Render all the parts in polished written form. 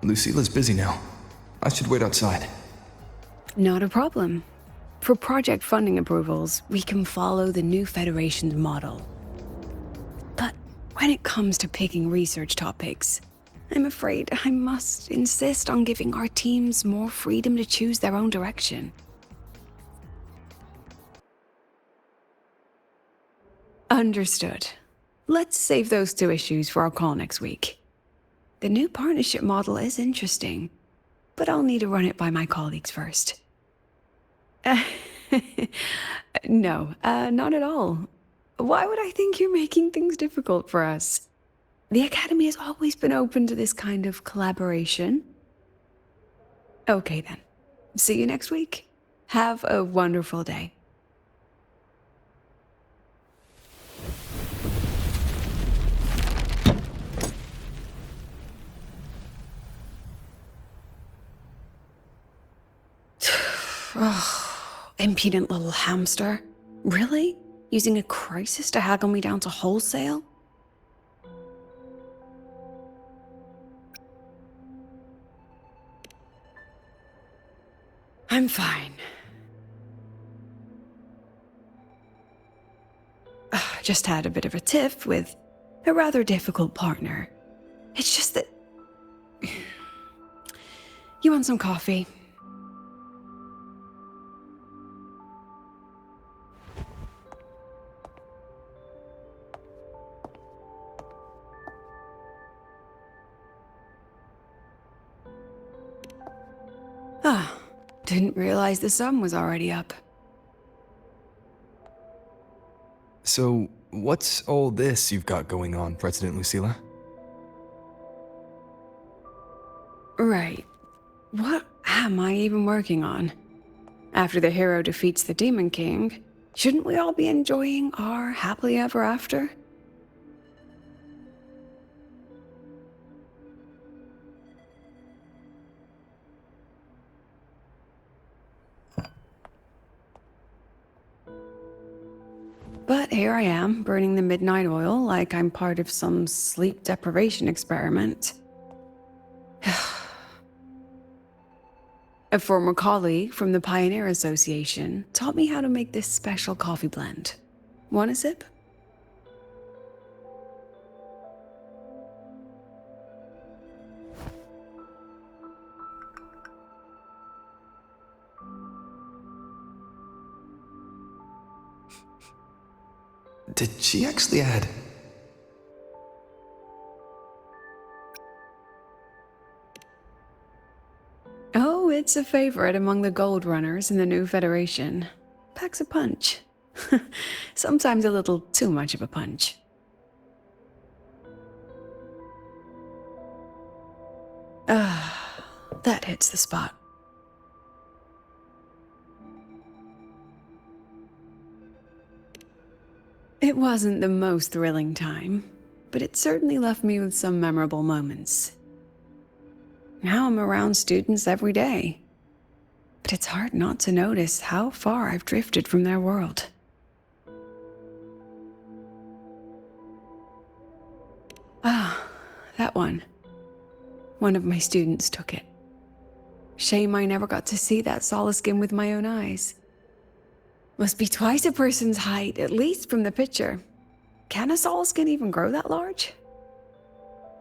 Lucilla's busy now. I should wait outside. Not a problem. For project funding approvals, we can follow the new Federation's model. But when it comes to picking research topics, I'm afraid I must insist on giving our teams more freedom to choose their own direction. Understood. Let's save those two issues for our call next week. The new partnership model is interesting, but I'll need to run it by my colleagues first. No, not at all. Why would I think you're making things difficult for us? The Academy has always been open to this kind of collaboration. Okay then. See you next week. Have a wonderful day. Oh, impudent little hamster. Really? Using a crisis to haggle me down to wholesale? I'm fine. Just had a bit of a tiff with a rather difficult partner. It's just that... You want some coffee? Ah, didn't realize the sun was already up. So, what's all this you've got going on, President Lucilla? Right. What am I even working on? After the hero defeats the Demon King, shouldn't we all be enjoying our happily ever after? But here I am, burning the midnight oil like I'm part of some sleep deprivation experiment. A former colleague from the Pioneer Association taught me how to make this special coffee blend. Want a sip? Did she actually add... Oh, it's a favorite among the gold runners in the new Federation. Packs a punch. Sometimes a little too much of a punch. That hits the spot. It wasn't the most thrilling time, but it certainly left me with some memorable moments. Now I'm around students every day, but it's hard not to notice how far I've drifted from their world. Ah, that one. One of my students took it. Shame I never got to see that Solaskin with my own eyes. Must be twice a person's height, at least from the picture. Can a Solaskin even grow that large?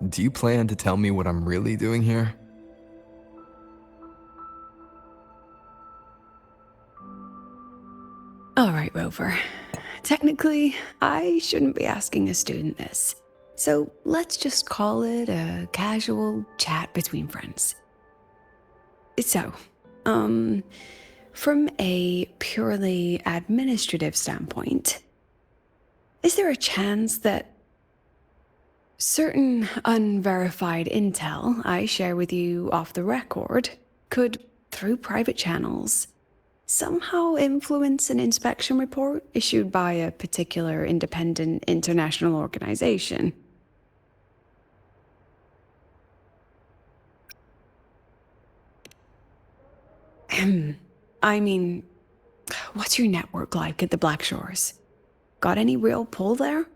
Do you plan to tell me what I'm really doing here? All right, Rover. Technically, I shouldn't be asking a student this. So let's just call it a casual chat between friends. So, from a purely administrative standpoint, is there a chance that certain unverified intel I share with you off the record could, through private channels, somehow influence an inspection report issued by a particular independent international organization? I mean, what's your network like at the Black Shores? Got any real pull there?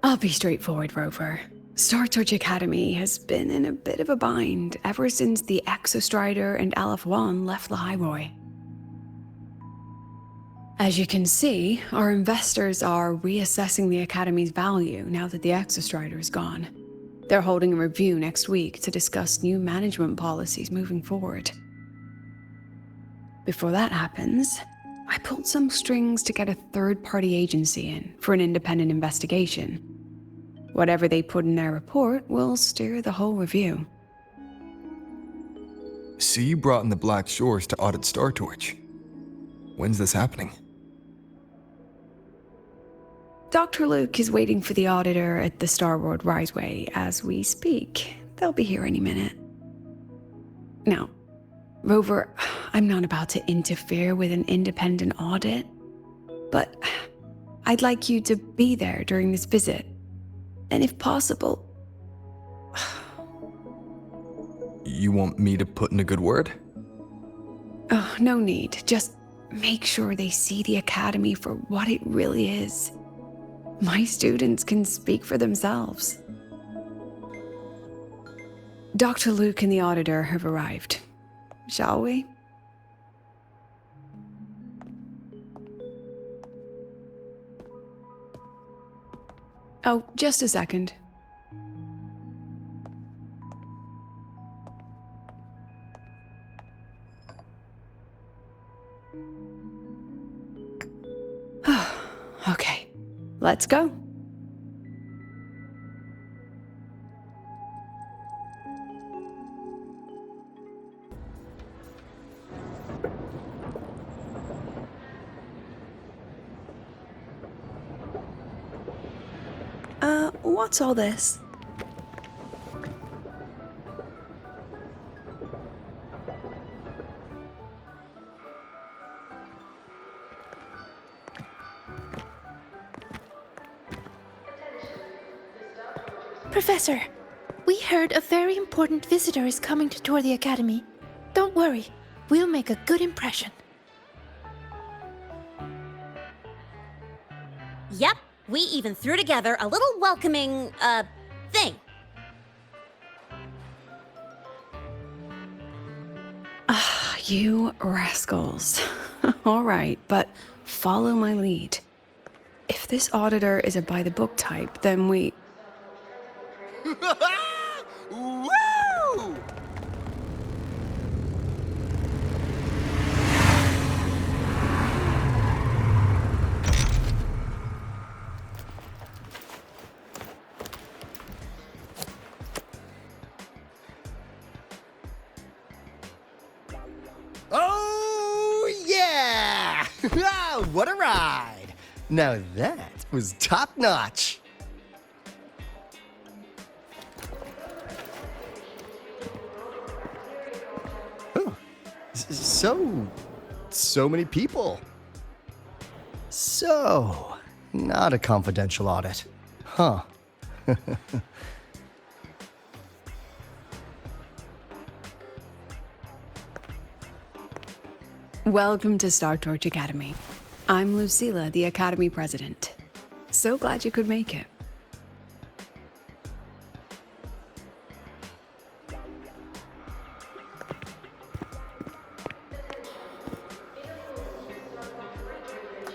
I'll be straightforward, Rover. Star Torch Academy has been in a bit of a bind ever since the Exostrider and Aleph 1 left the Highroy. As you can see, our investors are reassessing the Academy's value now that the Exostrider is gone. They're holding a review next week to discuss new management policies moving forward. Before that happens, I pulled some strings to get a third-party agency in for an independent investigation. Whatever they put in their report will steer the whole review. So you brought in the Black Shores to audit Star Torch. When's this happening? Dr. Luke is waiting for the auditor at the Starboard Riseway as we speak. They'll be here any minute. Now, Rover, I'm not about to interfere with an independent audit, but I'd like you to be there during this visit. And if possible... You want me to put in a good word? Oh, no need. Just make sure they see the Academy for what it really is. My students can speak for themselves. Dr. Luke and the auditor have arrived. Shall we? Oh, just a second. Okay, let's go. What's all this? Professor, we heard a very important visitor is coming to tour the Academy. Don't worry, we'll make a good impression. Yep, we even threw together a little welcoming, thing. You rascals. All right, but follow my lead. If this auditor is a by-the-book type, then we... Woo! Oh, yeah! What a ride! Now that was top-notch. So many people. So, not a confidential audit. Huh. Welcome to Star Torch Academy. I'm Lucilla, the Academy President. So glad you could make it.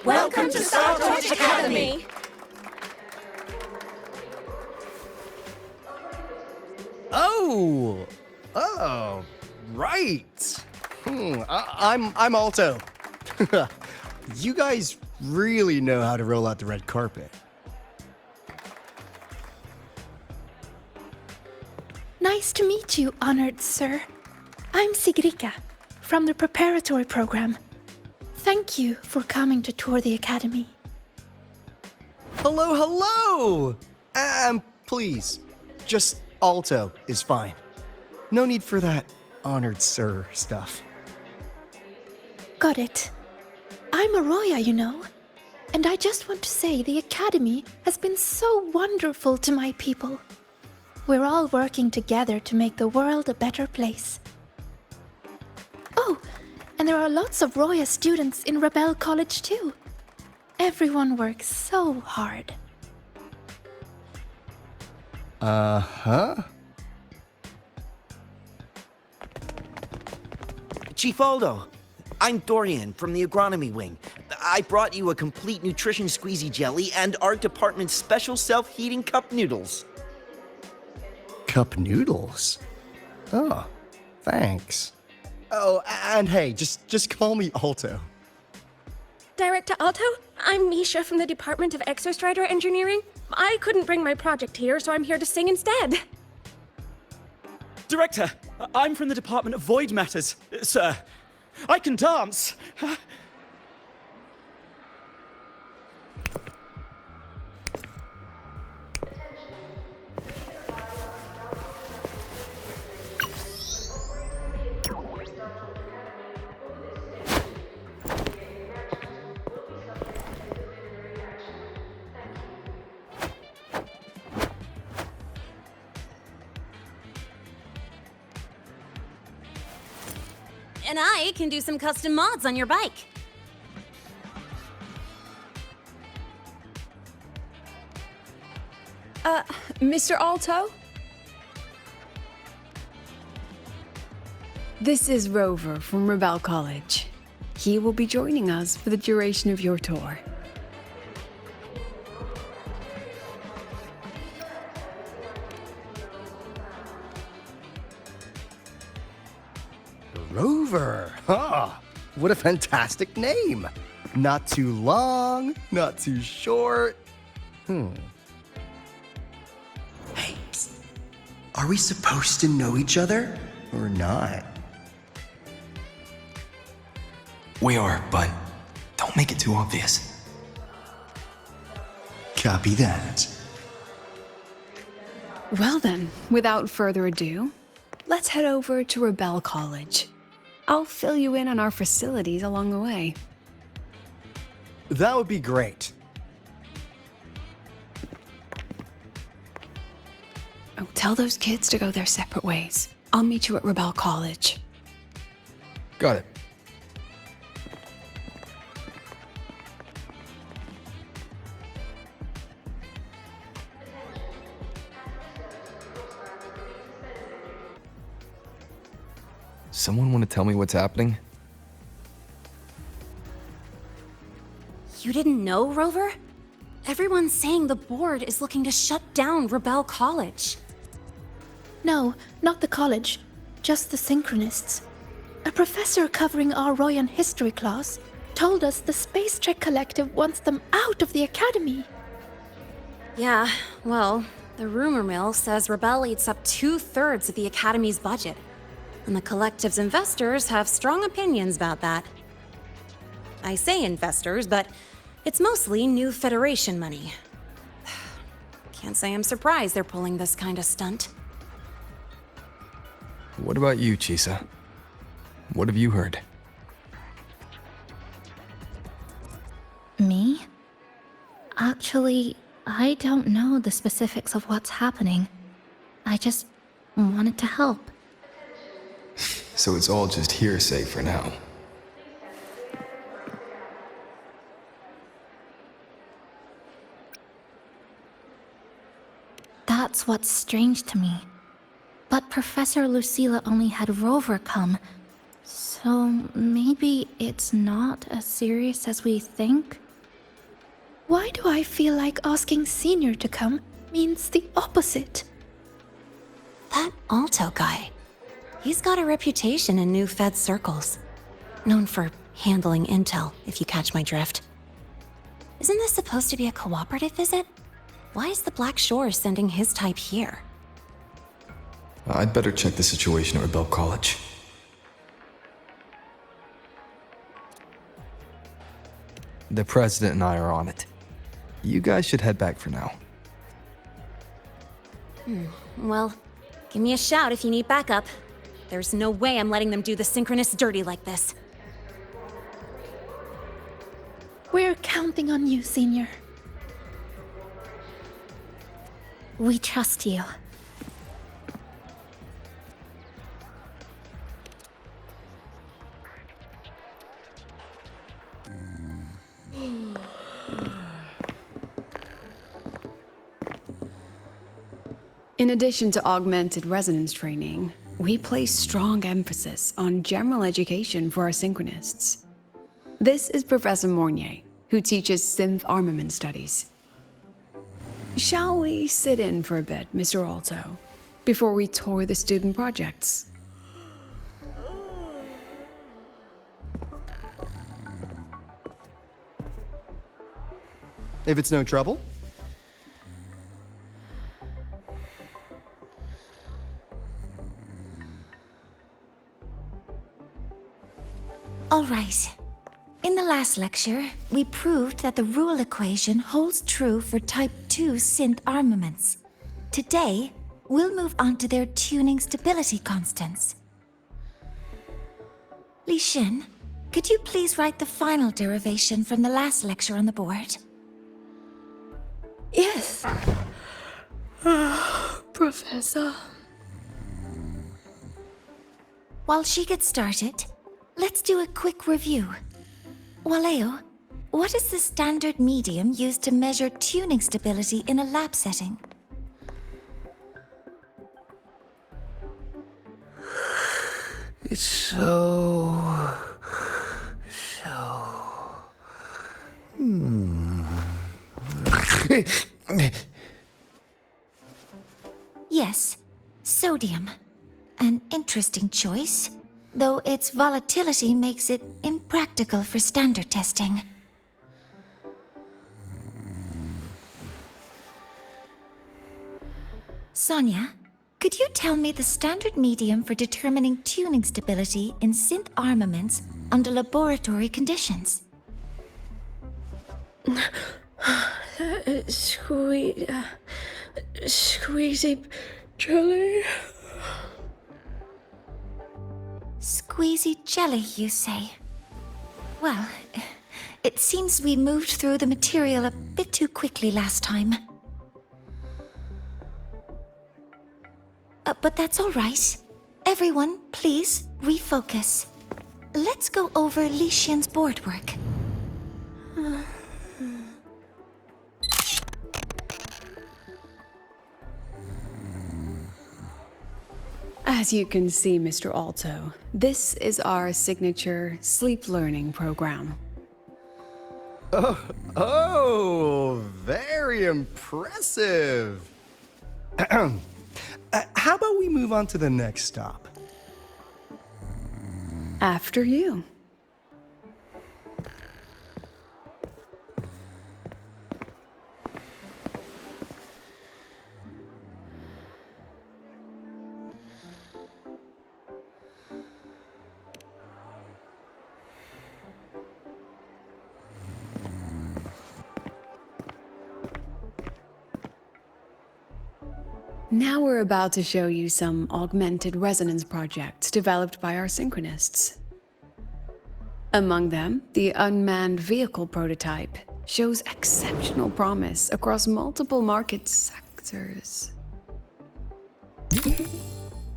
Welcome to Star Torch Academy! Oh, right. I'm Alto. You guys really know how to roll out the red carpet. Nice to meet you, honored sir. I'm Sigrika, from the preparatory program. Thank you for coming to tour the Academy. Hello! Please, just Alto is fine. No need for that honored sir stuff. Got it. I'm a Roya, you know. And I just want to say the Academy has been so wonderful to my people. We're all working together to make the world a better place. Oh, and there are lots of Roya students in Rebel College too. Everyone works so hard. Uh-huh. Chief Aldo, I'm Dorian from the agronomy wing. I brought you a complete nutrition squeezy jelly and our department's special self-heating cup noodles. Cup noodles? Oh, thanks. Oh, and hey, just call me Alto. Director Alto, I'm Misha from the Department of Exostrider Engineering. I couldn't bring my project here, so I'm here to sing instead. Director, I'm from the Department of Void Matters, sir. I can dance. And I can do some custom mods on your bike. Mr. Alto? This is Rover from Rebel College. He will be joining us for the duration of your tour. Rover. Huh. What a fantastic name. Not too long, not too short. Hey, psst. Are we supposed to know each other or not? We are, but don't make it too obvious. Copy that. Well then, without further ado, let's head over to Rebel College. I'll fill you in on our facilities along the way. That would be great. Oh, tell those kids to go their separate ways. I'll meet you at Rebel College. Got it. Someone want to tell me what's happening? You didn't know, Rover? Everyone's saying the board is looking to shut down Rebel College. No, not the college, just the Synchronists. A professor covering our Royan history class told us the Space Trek Collective wants them out of the academy. Yeah, well, the rumor mill says Rebel eats up 2/3 of the Academy's budget. And the Collective's investors have strong opinions about that. I say investors, but it's mostly new Federation money. Can't say I'm surprised they're pulling this kind of stunt. What about you, Chisa? What have you heard? Me? Actually, I don't know the specifics of what's happening. I just wanted to help. So it's all just hearsay for now. That's what's strange to me. But Professor Lucilla only had Rover come, so maybe it's not as serious as we think? Why do I feel like asking Senior to come means the opposite? That Alto guy. He's got a reputation in new Fed circles. Known for handling intel, if you catch my drift. Isn't this supposed to be a cooperative visit? Why is the Black Shore sending his type here? I'd better check the situation at Rebel College. The president and I are on it. You guys should head back for now. Well, give me a shout if you need backup. There's no way I'm letting them do the Synchronists dirty like this. We're counting on you, Senior. We trust you. In addition to augmented resonance training, we place strong emphasis on general education for our synchronists. This is Professor Mornier, who teaches synth armament studies. Shall we sit in for a bit, Mr. Alto, before we tour the student projects? If it's no trouble. All right. In the last lecture, we proved that the rule equation holds true for Type 2 synth armaments. Today, we'll move on to their tuning stability constants. Li Xin, could you please write the final derivation from the last lecture on the board? Yes. Professor. While she gets started, let's do a quick review. Waleo, what is the standard medium used to measure tuning stability in a lab setting? It's so... Yes, sodium. An interesting choice, though its volatility makes it impractical for standard testing. Sonia, could you tell me the standard medium for determining tuning stability in synth armaments under laboratory conditions? Squeezy jelly. Squeezy jelly, you say? Well, it seems we moved through the material a bit too quickly last time. But that's all right. Everyone, please refocus. Let's go over Li Xian's board work. As you can see, Mr. Alto, this is our signature sleep learning program. Oh, very impressive. How about we move on to the next stop? After you. Now we're about to show you some augmented resonance projects developed by our synchronists. Among them, the unmanned vehicle prototype shows exceptional promise across multiple market sectors.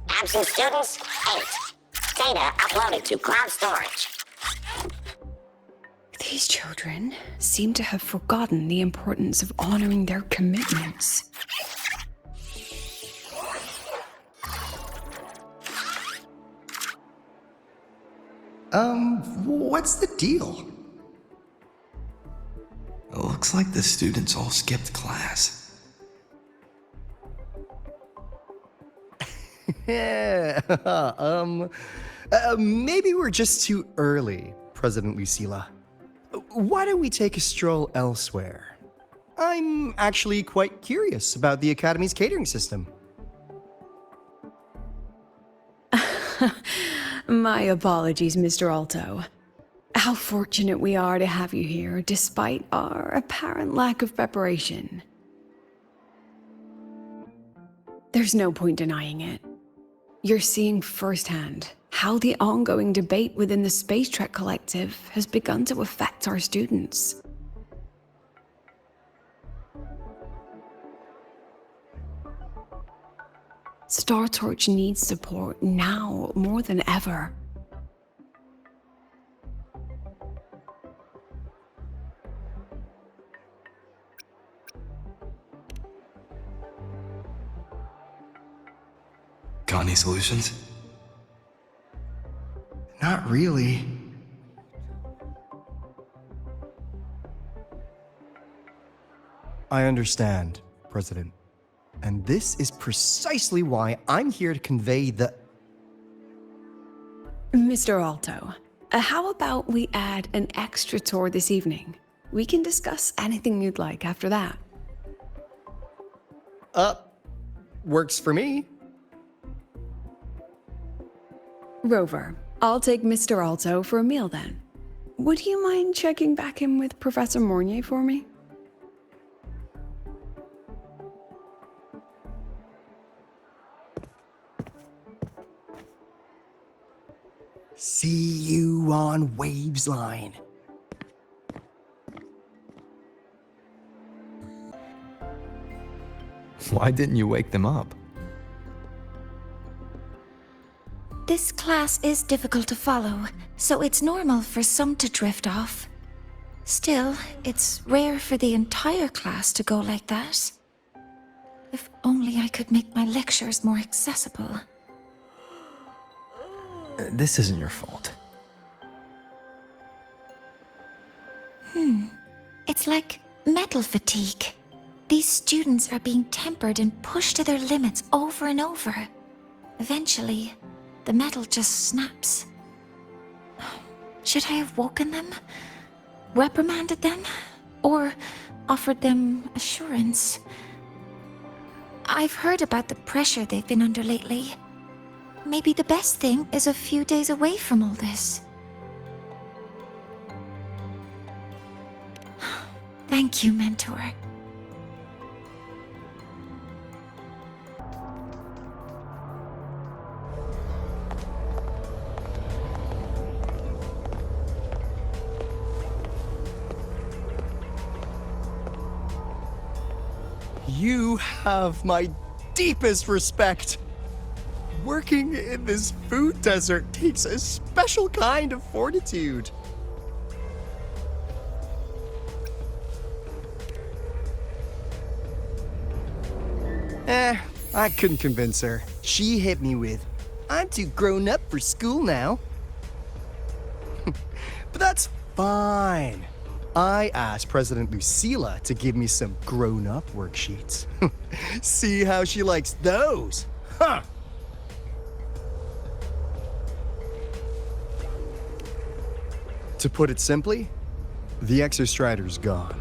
Absent students, 8. Data uploaded to cloud storage. These children seem to have forgotten the importance of honoring their commitments. What's the deal? It looks like the students all skipped class. Yeah, maybe we're just too early, President Lucilla. Why don't we take a stroll elsewhere? I'm actually quite curious about the Academy's catering system. My apologies, Mr. Alto. How fortunate we are to have you here, despite our apparent lack of preparation. There's no point denying it. You're seeing firsthand how the ongoing debate within the Space Trek Collective has begun to affect our students. Star Torch needs support now more than ever. Got any solutions? Not really. I understand, President. And this is precisely why I'm here to convey the... Mr. Alto, how about we add an extra tour this evening? We can discuss anything you'd like after that. Works for me. Rover, I'll take Mr. Alto for a meal then. Would you mind checking back in with Professor Mornier for me? See you on Waves Line. Why didn't you wake them up? This class is difficult to follow, so it's normal for some to drift off. Still, it's rare for the entire class to go like that. If only I could make my lectures more accessible. This isn't your fault. It's like metal fatigue. These students are being tempered and pushed to their limits over and over. Eventually, the metal just snaps. Should I have woken them? Reprimanded them? Or offered them assurance? I've heard about the pressure they've been under lately. Maybe the best thing is a few days away from all this. Thank you, Mentor. You have my deepest respect. Working in this food desert takes a special kind of fortitude. I couldn't convince her. She hit me with, "I'm too grown up for school now." But that's fine. I asked President Lucilla to give me some grown-up worksheets. See how she likes those? Huh! To put it simply, the Exostrider's gone.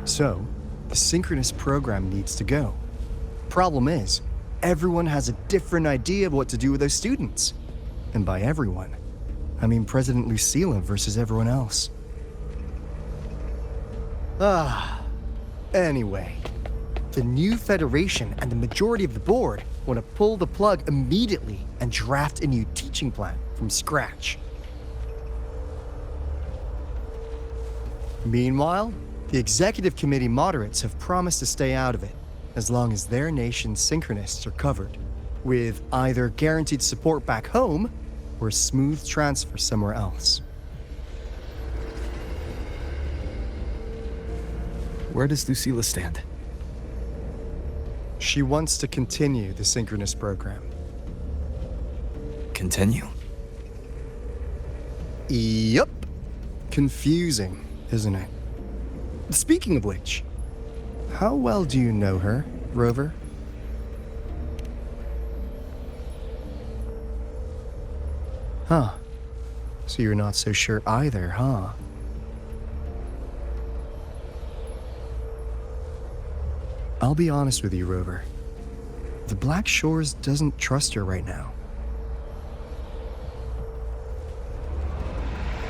So, the synchronous program needs to go. Problem is, everyone has a different idea of what to do with those students. And by everyone, I mean President Lucilla versus everyone else. Anyway, the new Federation and the majority of the board want to pull the plug immediately and draft a new teaching plan from scratch. Meanwhile, the executive committee moderates have promised to stay out of it, as long as their nation's synchronists are covered, with either guaranteed support back home or a smooth transfer somewhere else. Where does Lucilla stand? She wants to continue the synchronous program. Continue? Yup. Confusing, isn't it? Speaking of which, how well do you know her, Rover? Huh. So you're not so sure either, huh? I'll be honest with you, Rover. The Black Shores doesn't trust her right now.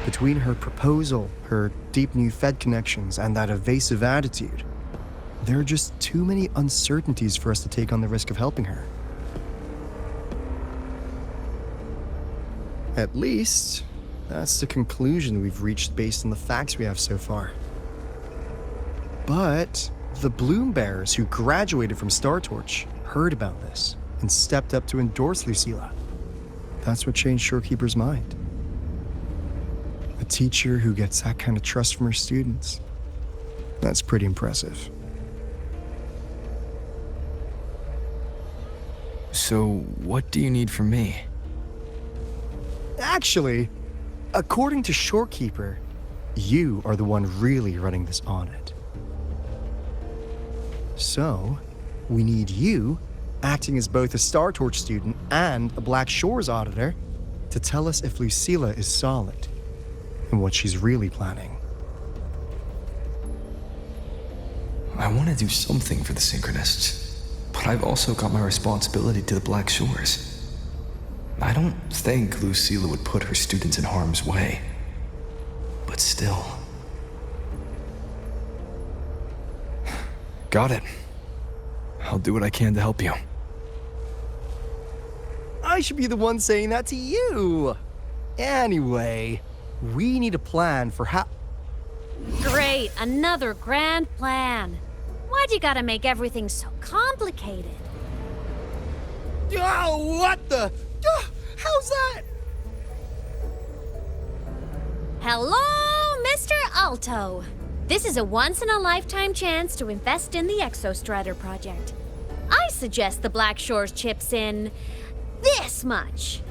Between her proposal, her deep new Fed connections, and that evasive attitude, there are just too many uncertainties for us to take on the risk of helping her. At least, that's the conclusion we've reached based on the facts we have so far. But the Bloom Bearers who graduated from Star Torch heard about this and stepped up to endorse Lucilla. That's what changed Shorekeeper's mind. A teacher who gets that kind of trust from her students. That's pretty impressive. So, what do you need from me? Actually, according to Shorekeeper, you are the one really running this audit. So, we need you, acting as both a Star Torch student and a Black Shores auditor, to tell us if Lucilla is solid and what she's really planning. I want to do something for the Synchronists, but I've also got my responsibility to the Black Shores. I don't think Lucilla would put her students in harm's way, but still. Got it. I'll do what I can to help you. I should be the one saying that to you. Anyway, we need a plan for how... Great, another grand plan. Why'd you gotta make everything so complicated? Oh, what the... how's that? Hello, Mr. Alto. This is a once-in-a-lifetime chance to invest in the Exostrider project. I suggest the Black Shores chips in this much.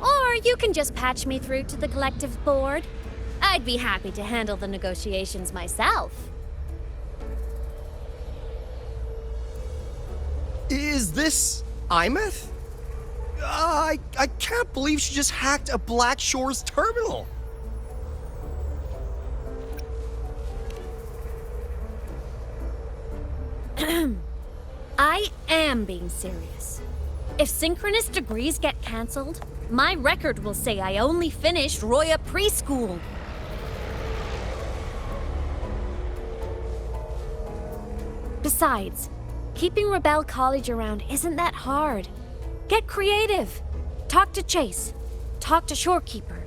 Or you can just patch me through to the collective board. I'd be happy to handle the negotiations myself. Is this Imeth? I can't believe she just hacked a Black Shores terminal. I am being serious. If synchronous degrees get cancelled, my record will say I only finished Roya preschool. Besides, keeping Rebel College around isn't that hard. Get creative. Talk to Chase. Talk to Shorekeeper.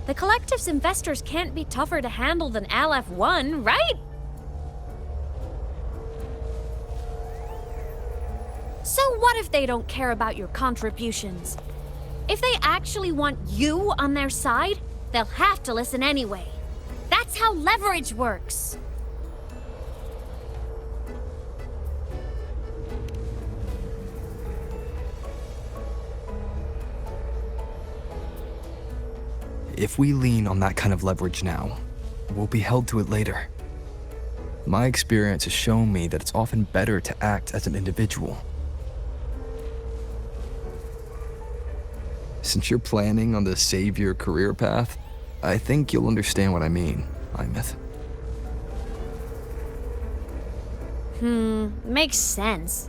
The Collective's investors can't be tougher to handle than LF1, right? So what if they don't care about your contributions? If they actually want you on their side, they'll have to listen anyway. That's how leverage works. If we lean on that kind of leverage now, we'll be held to it later. My experience has shown me that it's often better to act as an individual. Since you're planning on the savior career path, I think you'll understand what I mean, Imeth. Makes sense.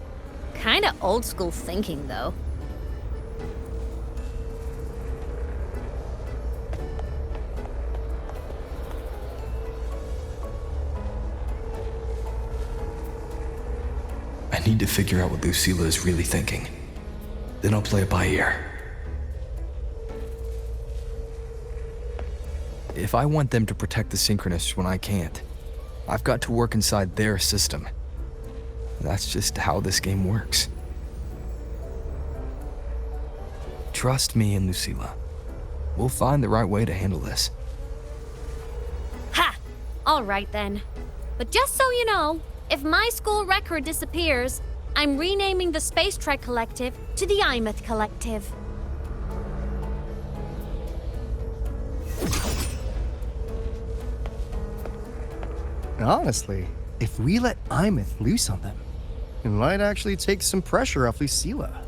Kinda old school thinking, though. I need to figure out what Lucilla is really thinking. Then I'll play it by ear. If I want them to protect the Synchronists when I can't, I've got to work inside their system. That's just how this game works. Trust me and Lucilla. We'll find the right way to handle this. Ha! All right then. But just so you know, if my school record disappears, I'm renaming the Space Trek Collective to the Imeth Collective. Honestly, if we let Imeth loose on them, it might actually take some pressure off Lucilla.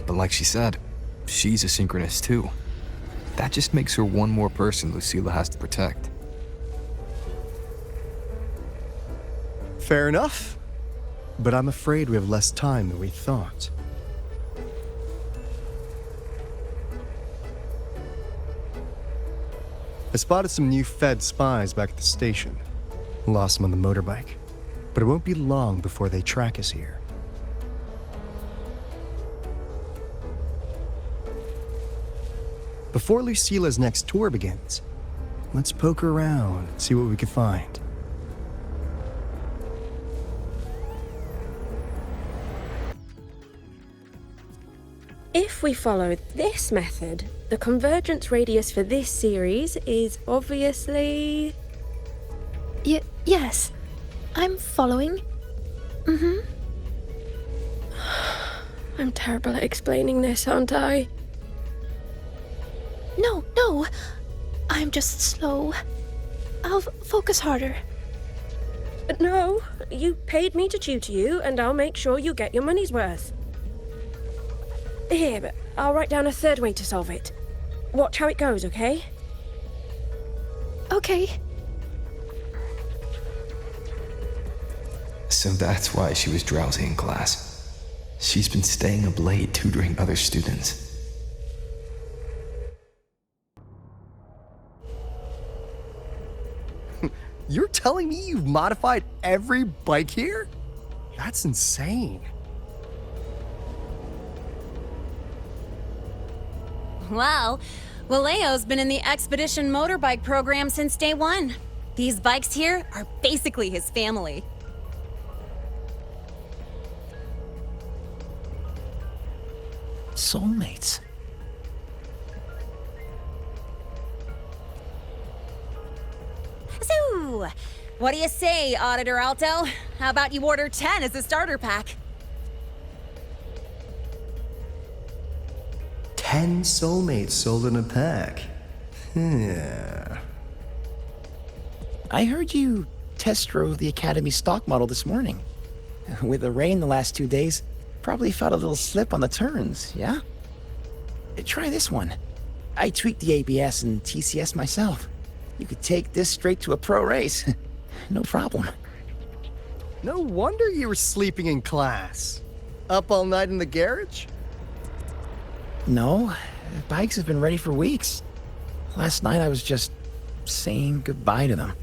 But like she said, she's a Synchronist too. That just makes her one more person Lucilla has to protect. Fair enough, but I'm afraid we have less time than we thought. I spotted some new Fed spies back at the station. Lost them on the motorbike, but it won't be long before they track us here. Before Lucilla's next tour begins, let's poke around and see what we can find. If we follow this method, the convergence radius for this series is obviously... Yes. I'm following. Mm-hmm. I'm terrible at explaining this, aren't I? No. I'm just slow. I'll focus harder. No, you paid me to tutor you, and I'll make sure you get your money's worth. Here, but I'll write down a third way to solve it. Watch how it goes, okay? Okay. So that's why she was drowsy in class. She's been staying up late tutoring other students. You're telling me you've modified every bike here? That's insane. Well, Valeo's been in the Expedition motorbike program since day one. These bikes here are basically his family. Soulmates. So, what do you say, Auditor Alto? How about you order 10 as a starter pack? 10 soulmates sold in a pack. Yeah. I heard you test drove the Academy stock model this morning. With the rain the last 2 days, probably felt a little slip on the turns, yeah? Try this one. I tweaked the ABS and TCS myself. You could take this straight to a pro race. No problem. No wonder you were sleeping in class. Up all night in the garage? No, bikes have been ready for weeks. Last night I was just saying goodbye to them.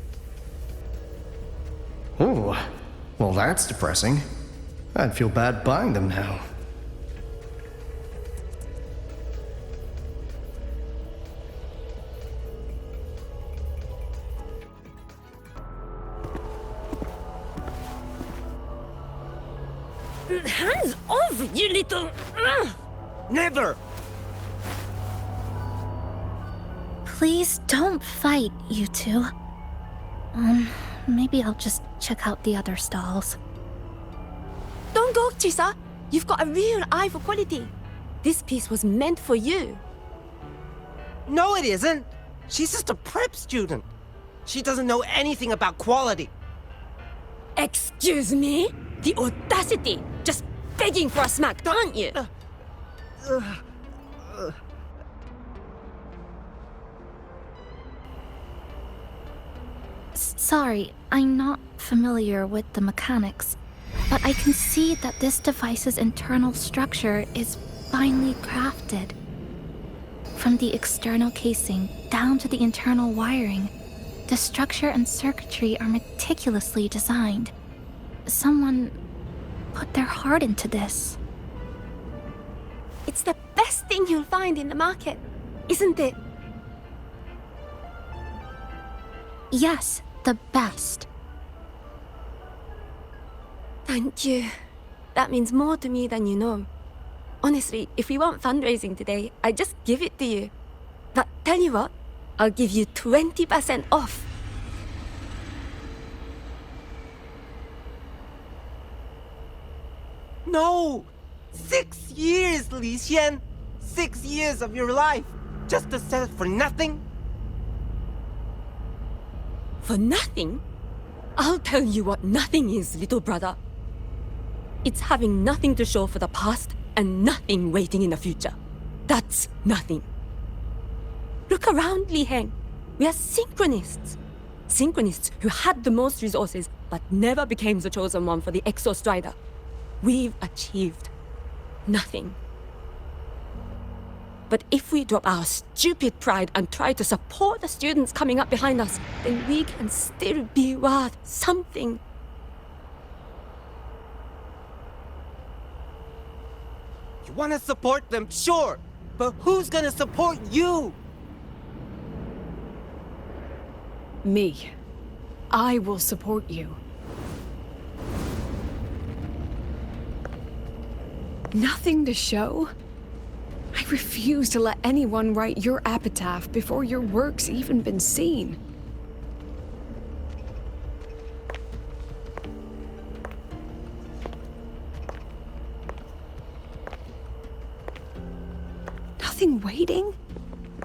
Oh, well, that's depressing. I'd feel bad buying them now. Hands off, you little... Never! Please don't fight, you two. Maybe I'll just check out the other stalls. Don't go, Chisa. You've got a real eye for quality. This piece was meant for you. No, it isn't. She's just a prep student. She doesn't know anything about quality. Excuse me? The audacity! Just begging for a smack, aren't you? Sorry, I'm not familiar with the mechanics, but I can see that this device's internal structure is finely crafted. From the external casing down to the internal wiring, the structure and circuitry are meticulously designed. Someone put their heart into this. It's the best thing you'll find in the market, isn't it? Yes, the best. Thank you. That means more to me than you know. Honestly, if we want fundraising today, I'd just give it to you. But tell you what, I'll give you 20% off. No! 6 years, Li Xian! 6 years of your life, just to sell for nothing? For nothing? I'll tell you what nothing is, little brother. It's having nothing to show for the past and nothing waiting in the future. That's nothing. Look around, Li Heng. We are synchronists. Synchronists who had the most resources but never became the chosen one for the Exo Strider. We've achieved nothing. But if we drop our stupid pride and try to support the students coming up behind us, then we can still be worth something. You want to support them, sure, but who's gonna support you? Me. I will support you. Nothing to show? I refuse to let anyone write your epitaph before your work's even been seen. everything waiting?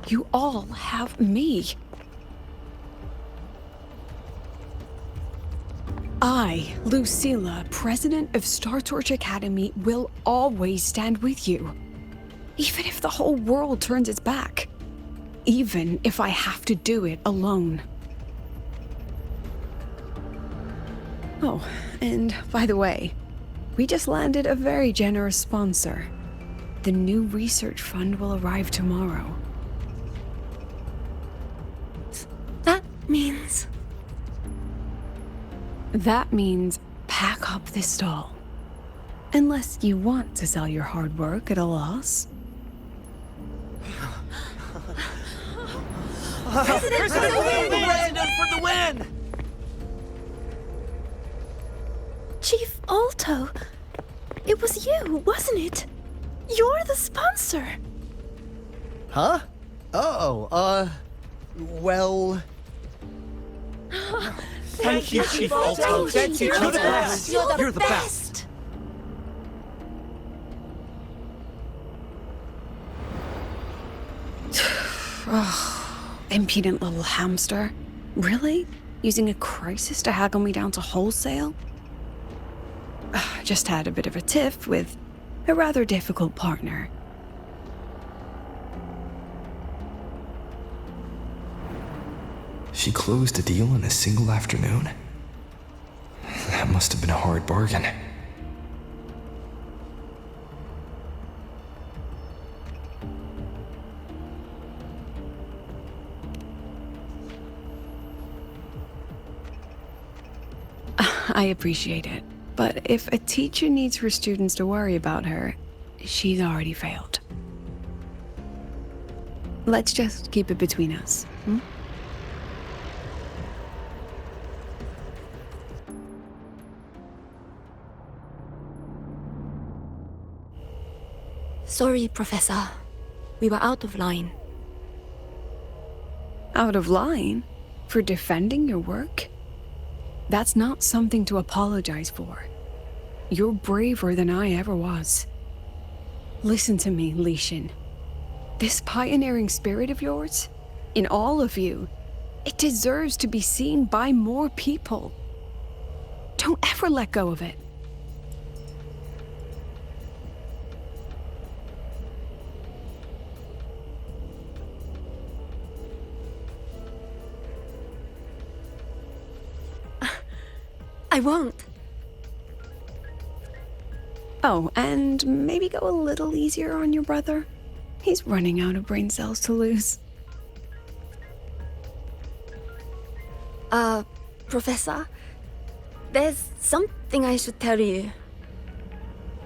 You all have me. I, Lucilla, president of Star Torch Academy, will always stand with you. Even if the whole world turns its back. Even if I have to do it alone. Oh, and by the way, we just landed a very generous sponsor. The new research fund will arrive tomorrow. That means... That means pack up this stall. Unless you want to sell your hard work at a loss. President for the win! Chief Alto, it was you, wasn't it? You're the sponsor. Huh? Oh, well... Thank you, Chief Alto. Thank you, You're the best. You're the best. Impudent little hamster. Really? Using a crisis to haggle me down to wholesale? Just had a bit of a tiff with a rather difficult partner. She closed a deal in a single afternoon? That must have been a hard bargain. I appreciate it, but if a teacher needs her students to worry about her, she's already failed. Let's just keep it between us, hmm? Sorry, Professor. We were out of line. Out of line? For defending your work? That's not something to apologize for. You're braver than I ever was. Listen to me, Li Shin. This pioneering spirit of yours, in all of you, it deserves to be seen by more people. Don't ever let go of it. I won't. Oh, and maybe go a little easier on your brother. He's running out of brain cells to lose. Professor, there's something I should tell you.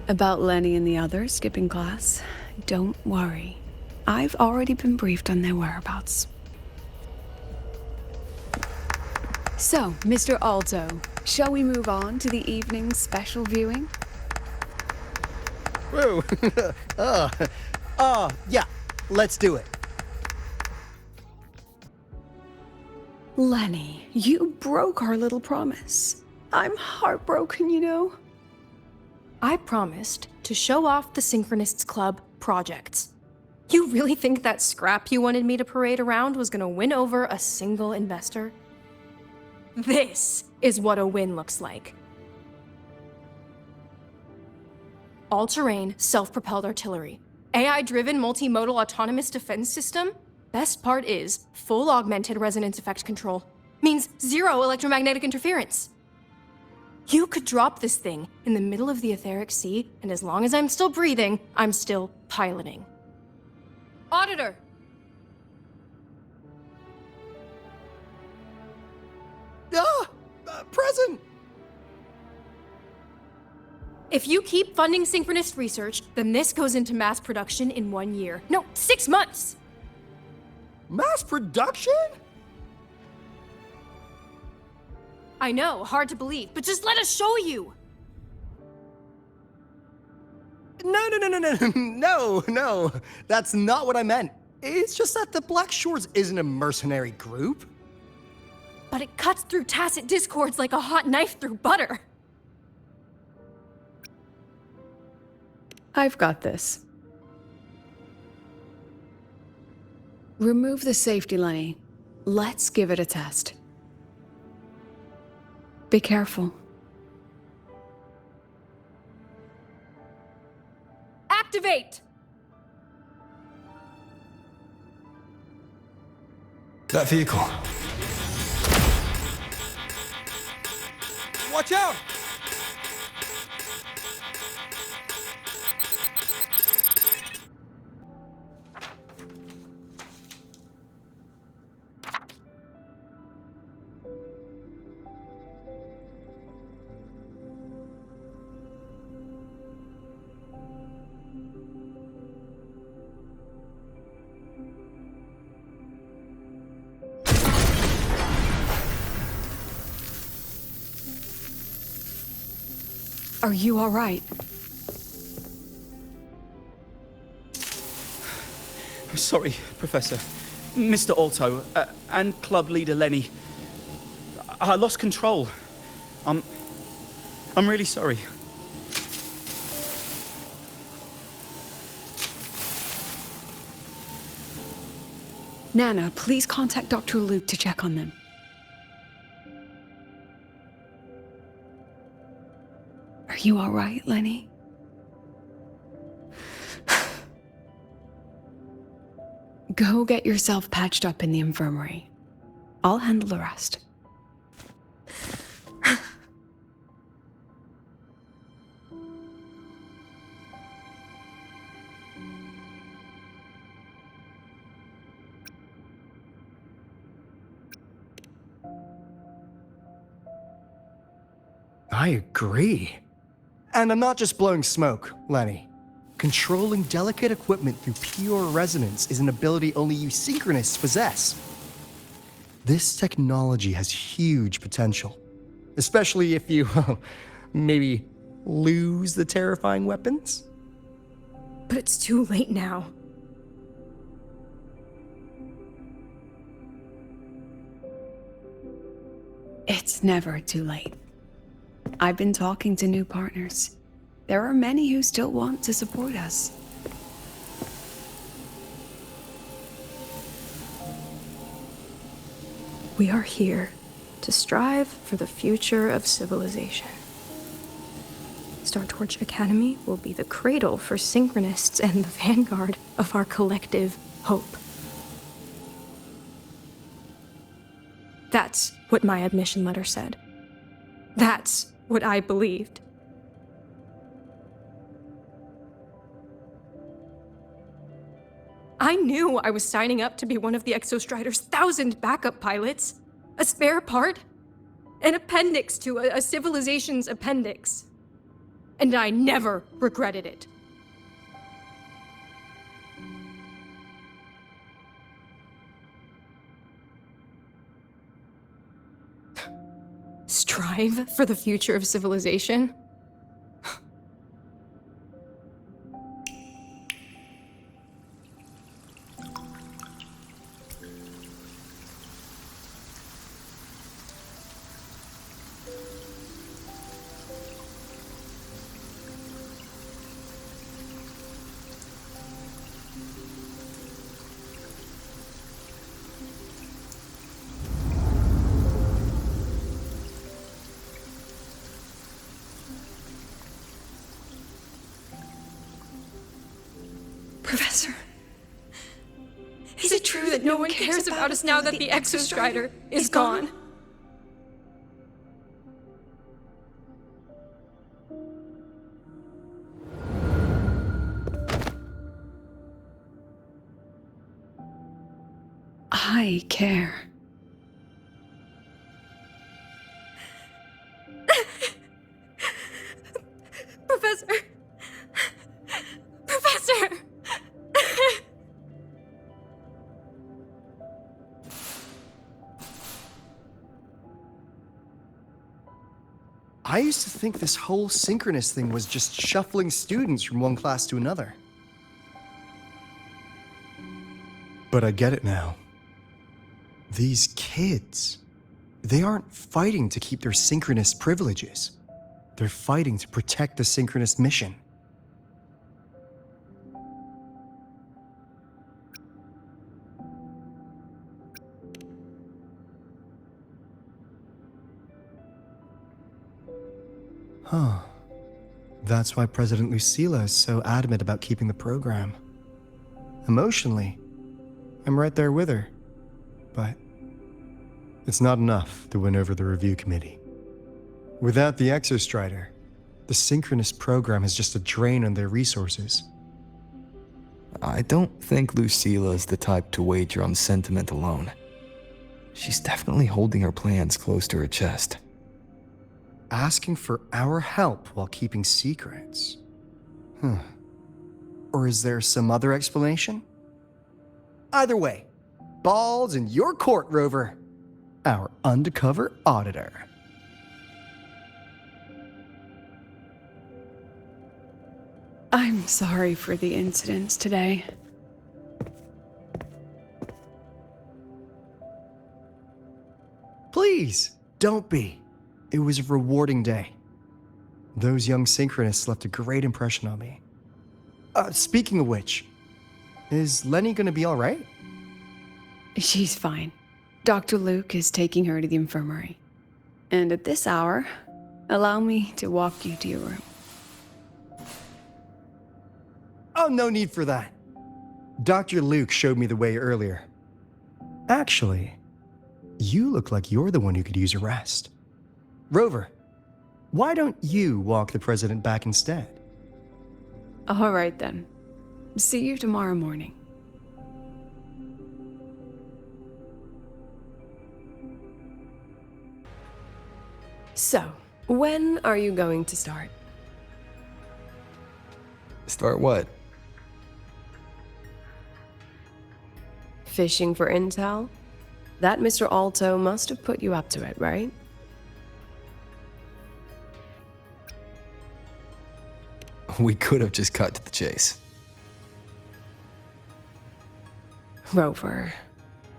About Lenny and the others skipping class? Don't worry. I've already been briefed on their whereabouts. So, Mr. Alto, shall we move on to the evening's special viewing? Whoa. Yeah, let's do it. Lenny, you broke our little promise. I'm heartbroken, you know. I promised to show off the Synchronists Club projects. You really think that scrap you wanted me to parade around was gonna win over a single investor? This is what a win looks like. All-terrain, self-propelled artillery. AI-driven multimodal autonomous defense system? Best part is, full augmented resonance effect control. Means zero electromagnetic interference. You could drop this thing in the middle of the etheric sea, and as long as I'm still breathing, I'm still piloting. Auditor! Present! If you keep funding synchronous research, then this goes into mass production in 1 year. No, 6 months! Mass production? I know, hard to believe, but just let us show you! No. That's not what I meant. It's just that the Black Shores isn't a mercenary group. But it cuts through tacit discords like a hot knife through butter. I've got this. Remove the safety, Lenny. Let's give it a test. Be careful. Activate! That vehicle. Watch out! Are you all right? Sorry, Professor. Mr. Alto, and club leader Lenny. I lost control. I'm really sorry. Nana, please contact Dr. Luke to check on them. Are you all right, Lenny? Go get yourself patched up in the infirmary. I'll handle the rest. I agree. And I'm not just blowing smoke, Lenny. Controlling delicate equipment through pure resonance is an ability only you synchronists possess. This technology has huge potential, especially if you, maybe, lose the terrifying weapons? But it's too late now. It's never too late. I've been talking to new partners. There are many who still want to support us. We are here to strive for the future of civilization. Startorch Academy will be the cradle for synchronists and the vanguard of our collective hope. That's what my admission letter said. That's what I believed. I knew I was signing up to be one of the Exostrider's 1,000 backup pilots. A spare part. An appendix to a civilization's appendix. And I never regretted it. Strive for the future of civilization? Professor, Is it true that no one cares about us now that the Exostrider is gone? I care. Professor! Professor! I used to think this whole synchronous thing was just shuffling students from one class to another. But I get it now. These kids, they aren't fighting to keep their synchronous privileges. They're fighting to protect the synchronous mission. That's why President Lucilla is so adamant about keeping the program. Emotionally, I'm right there with her. But it's not enough to win over the review committee. Without the Exostrider, the synchronous program is just a drain on their resources. I don't think Lucilla's the type to wager on sentiment alone. She's definitely holding her plans close to her chest. Asking for our help while keeping secrets. Or is there some other explanation? Either way, ball's in your court, Rover. Our undercover auditor. I'm sorry for the incidents today. Please, don't be. It was a rewarding day. Those young synchronists left a great impression on me. Speaking of which, is Lenny gonna be all right? She's fine. Dr. Luke is taking her to the infirmary. And at this hour, allow me to walk you to your room. Oh, no need for that. Dr. Luke showed me the way earlier. Actually, you look like you're the one who could use a rest. Rover, why don't you walk the president back instead? All right then. See you tomorrow morning. So, when are you going to start? Start what? Fishing for intel? That Mr. Alto must have put you up to it, right? We could have just cut to the chase. Rover,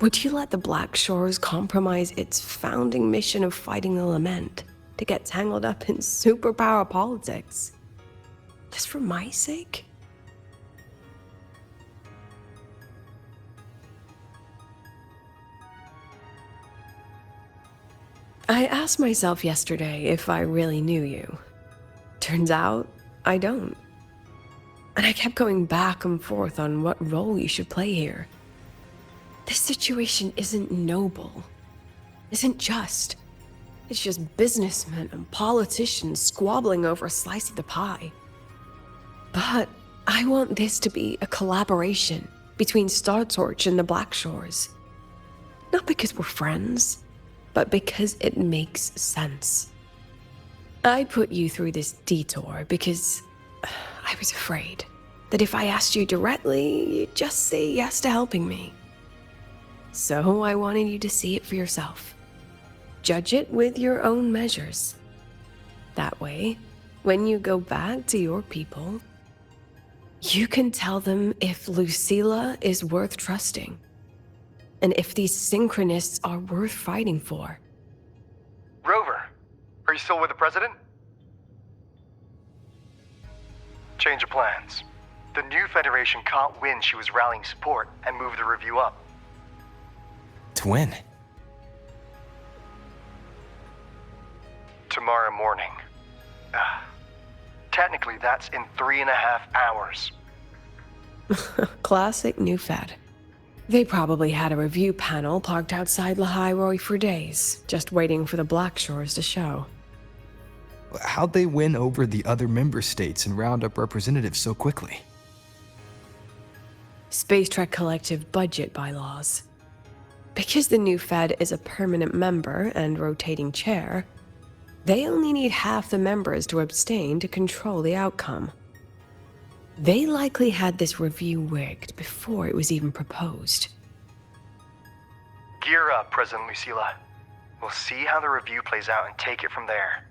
would you let the Black Shores compromise its founding mission of fighting the Lament to get tangled up in superpower politics? Just for my sake? I asked myself yesterday if I really knew you. Turns out, I don't. And I kept going back and forth on what role you should play here. This situation isn't noble, isn't just. It's just businessmen and politicians squabbling over a slice of the pie. But I want this to be a collaboration between Star Torch and the Black Shores. Not because we're friends, but because it makes sense. I put you through this detour because I was afraid that if I asked you directly, you'd just say yes to helping me. So I wanted you to see it for yourself. Judge it with your own measures. That way, when you go back to your people, you can tell them if Lucilla is worth trusting, and if these synchronists are worth fighting for. Rover, are you still with the president? Change of plans. The new Federation caught wind she was rallying support and moved the review up. To win. Tomorrow morning. Technically, that's in 3.5 hours. Classic new Fed. They probably had a review panel parked outside Lahai for days, just waiting for the Black Shores to show. How'd they win over the other member states and round up representatives so quickly? Space Trek Collective budget bylaws. Because the new Fed is a permanent member and rotating chair, they only need half the members to abstain to control the outcome. They likely had this review rigged before it was even proposed. Gear up, President Lucilla. We'll see how the review plays out and take it from there.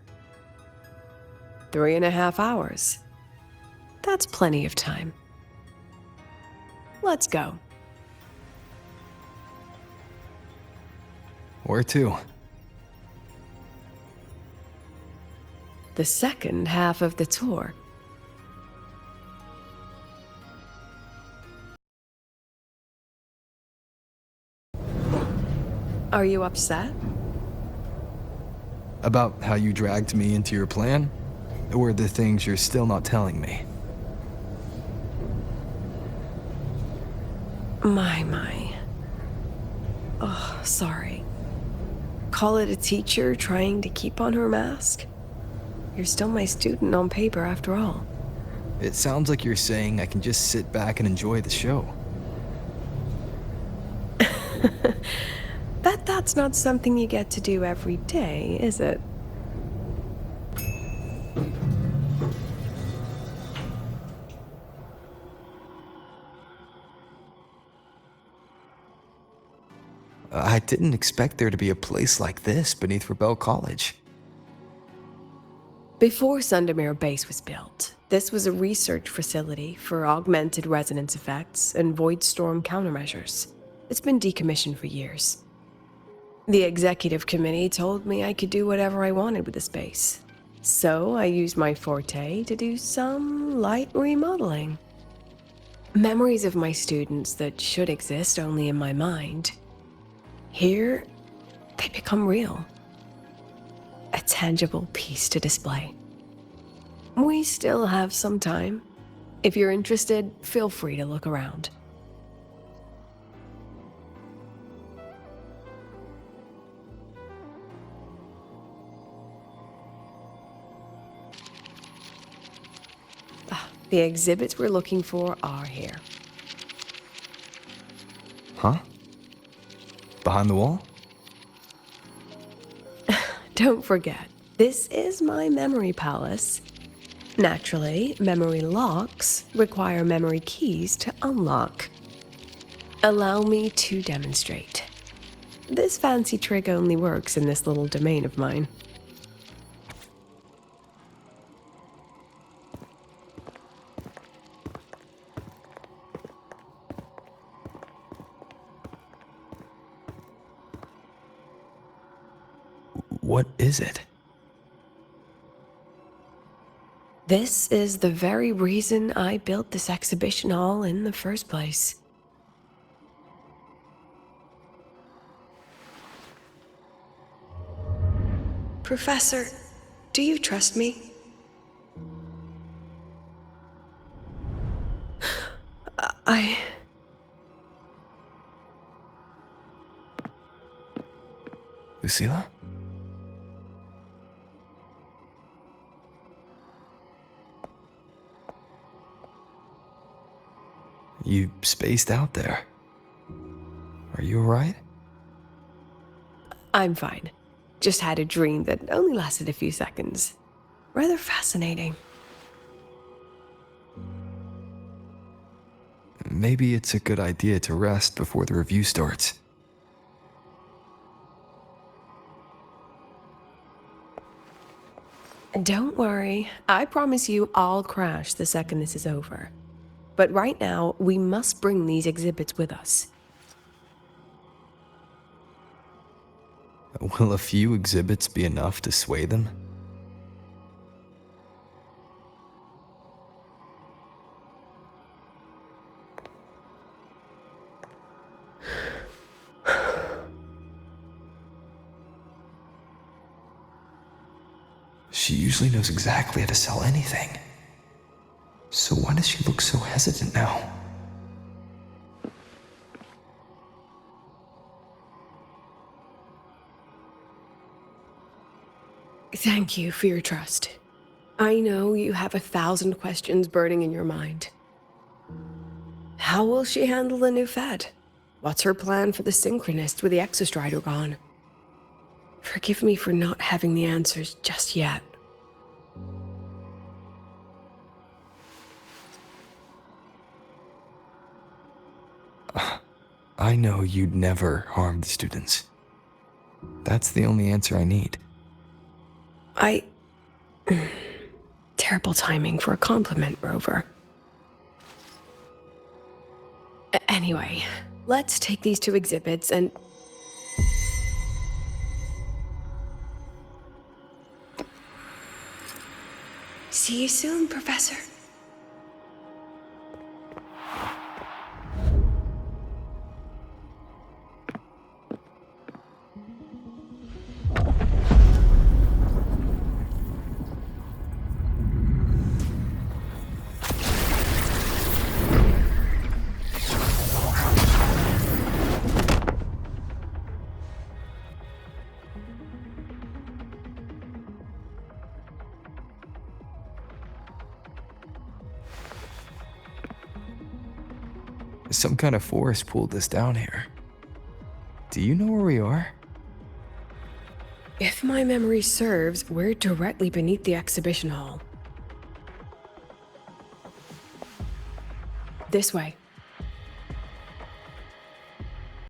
3.5 hours. That's plenty of time. Let's go. Where to? The second half of the tour. Are you upset? About how you dragged me into your plan? Or the things you're still not telling me? My. Oh, sorry. Call it a teacher trying to keep on her mask? You're still my student on paper after all. It sounds like you're saying I can just sit back and enjoy the show. That's not something you get to do every day, is it? I didn't expect there to be a place like this beneath Rebel College. Before Sundermere Base was built, this was a research facility for augmented resonance effects and void storm countermeasures. It's been decommissioned for years. The executive committee told me I could do whatever I wanted with the space. So I used my forte to do some light remodeling. Memories of my students that should exist only in my mind. Here, they become real. A tangible piece to display. We still have some time. If you're interested, feel free to look around. The exhibits we're looking for are here. Huh? Behind the wall? Don't forget, this is my memory palace. Naturally, memory locks require memory keys to unlock. Allow me to demonstrate. This fancy trick only works in this little domain of mine. What is it? This is the very reason I built this exhibition hall in the first place. Professor, do you trust me? Lucilla? You spaced out there. Are you alright? I'm fine. Just had a dream that only lasted a few seconds. Rather fascinating. Maybe it's a good idea to rest before the review starts. Don't worry. I promise you I'll crash the second this is over. But right now, we must bring these exhibits with us. Will a few exhibits be enough to sway them? She usually knows exactly how to sell anything. So why does she look so hesitant now? Thank you for your trust. I know you have 1,000 questions burning in your mind. How will she handle the new Fed? What's her plan for the Synchronist with the Exostrider gone? Forgive me for not having the answers just yet. I know you'd never harm the students. That's the only answer I need. Terrible timing for a compliment, Rover. Anyway, let's take these two exhibits and... See you soon, Professor. Some kind of force pulled us down here. Do you know where we are? If my memory serves, we're directly beneath the exhibition hall. This way.